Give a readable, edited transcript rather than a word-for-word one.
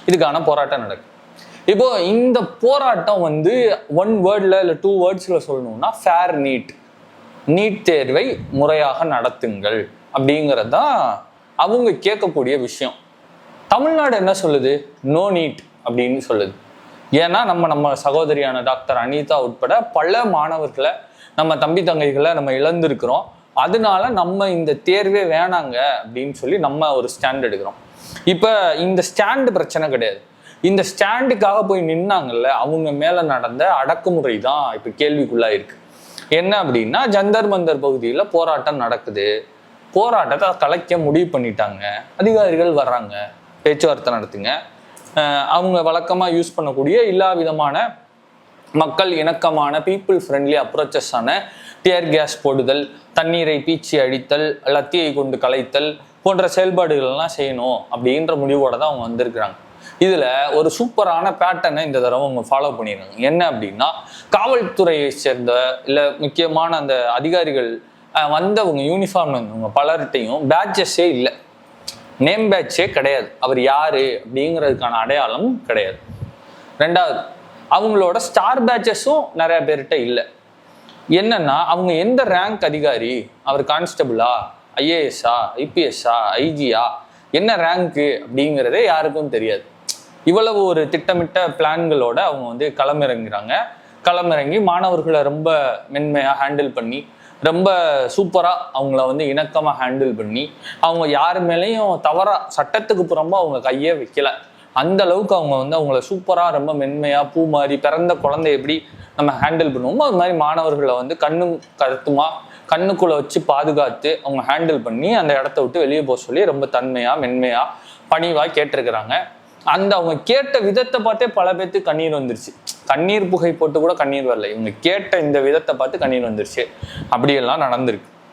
இதுக்கான போராட்டம் நடக்குது. இப்போ இந்த போராட்டம் வந்து ஒன் வேர்டில் இல்லை 2 வேர்ட்ஸில் சொல்லணும்னா ஃபேர் நீட் தேர்வை முறையாக நடத்துங்கள் அப்படிங்கிறது தான் அவங்க கேட்கக்கூடிய விஷயம். தமிழ்நாடு என்ன சொல்லுது? நோ நீட் அப்படின்னு சொல்லுது. ஏன்னா நம்ம சகோதரியான டாக்டர் அனிதா உட்பட பல மாணவர்களை, நம்ம தம்பி தங்கைகளை நம்ம இழந்திருக்கிறோம். அதனால நம்ம இந்த தேர்வே வேணாங்க அப்படின்னு சொல்லி நம்ம ஒரு ஸ்டாண்ட் எடுக்கிறோம். இப்போ இந்த ஸ்டாண்டு பிரச்சனை கிடையாது. இந்த ஸ்டாண்டுக்காக போய் நின்னாங்கல்ல, அவங்க மேல நடந்த அடக்குமுறை தான் இப்போ கேள்விக்குள்ளாயிருக்கு. என்ன அப்படின்னா, ஜந்தர் மந்தர் பகுதியில் போராட்டம் நடக்குது. போராட்டத்தை கலைக்க முடிவு பண்ணிட்டாங்க. அதிகாரிகள் வர்றாங்க, பேச்சுவார்த்தை நடத்துங்க. அவங்க வழக்கமாக யூஸ் பண்ணக்கூடிய எல்லா விதமான மக்கள் இணக்கமான பீப்புள் ஃப்ரெண்ட்லி அப்ரோச்சஸான டியர் கேஸ் போடுதல், தண்ணீரை பீச்சி அடித்தல், லத்தியை கொண்டு கலைத்தல் போன்ற செயல்பாடுகள்லாம் செய்யணும் அப்படின்ற முடிவோட தான் அவங்க வந்திருக்கிறாங்க. இதில் ஒரு சூப்பரான பேட்டர்னை இந்த தடவை அவங்க ஃபாலோ பண்ணிடுறாங்க. என்ன அப்படின்னா, காவல்துறையை சேர்ந்த இல்லை முக்கியமான அந்த அதிகாரிகள் வந்தவங்க யூனிஃபார்ம் வந்தவங்க பலர்கிட்டையும் பேட்சஸே இல்லை, நேம் பேட்சே கிடையாது. அவர் யாரு அப்படிங்கிறதுக்கான அடையாளம் கிடையாது. ரெண்டாவது, அவங்களோட ஸ்டார் பேட்சஸும் நிறைய பேர்கிட்ட இல்லை. என்னன்னா, அவங்க எந்த ரேங்க் அதிகாரி, அவர் கான்ஸ்டபிளா, ஐஏஎஸ்ஸா, ஐபிஎஸ்ஸா, ஐஜியா, என்ன ரேங்க்கு அப்படிங்கிறதே யாருக்கும் தெரியாது. இவ்வளவு ஒரு திட்டமிட்ட பிளான்களோட அவங்க வந்து களமிறங்கி மாணவர்களை ரொம்ப மென்மையாக ஹேண்டில் பண்ணி, ரொம்ப சூப்பராக அவங்கள வந்து இணக்கமாக ஹேண்டில் பண்ணி, அவங்க யார் மேலேயும் தவறாக சட்டத்துக்கு புறம்பா அவங்க கையே வைக்கல. அந்த அளவுக்கு அவங்க வந்து அவங்கள சூப்பராக ரொம்ப மென்மையாக பூ மாதிரி பிறந்த குழந்தை எப்படி நம்ம ஹேண்டில் பண்ணுவோமோ அது மாதிரி மாணவர்களை வந்து கண்ணுக்குள்ளே வச்சு பாதுகாத்து அவங்க ஹேண்டில் பண்ணி அந்த இடத்த விட்டு வெளியே போக சொல்லி ரொம்ப தன்மையாக மென்மையாக பணிவாக கேட்டிருக்கிறாங்க. அந்த அவங்க கேட்ட விதத்தை பார்த்தே பல பேர்த்துக்கு கண்ணீர் வந்துருச்சு. கண்ணீர் புகை போட்டு கூட கண்ணீர் வரல, இவங்க கேட்ட இந்த விதத்தை பார்த்து கண்ணீர் வந்துருச்சு. அப்படியெல்லாம் நடந்திருக்கு.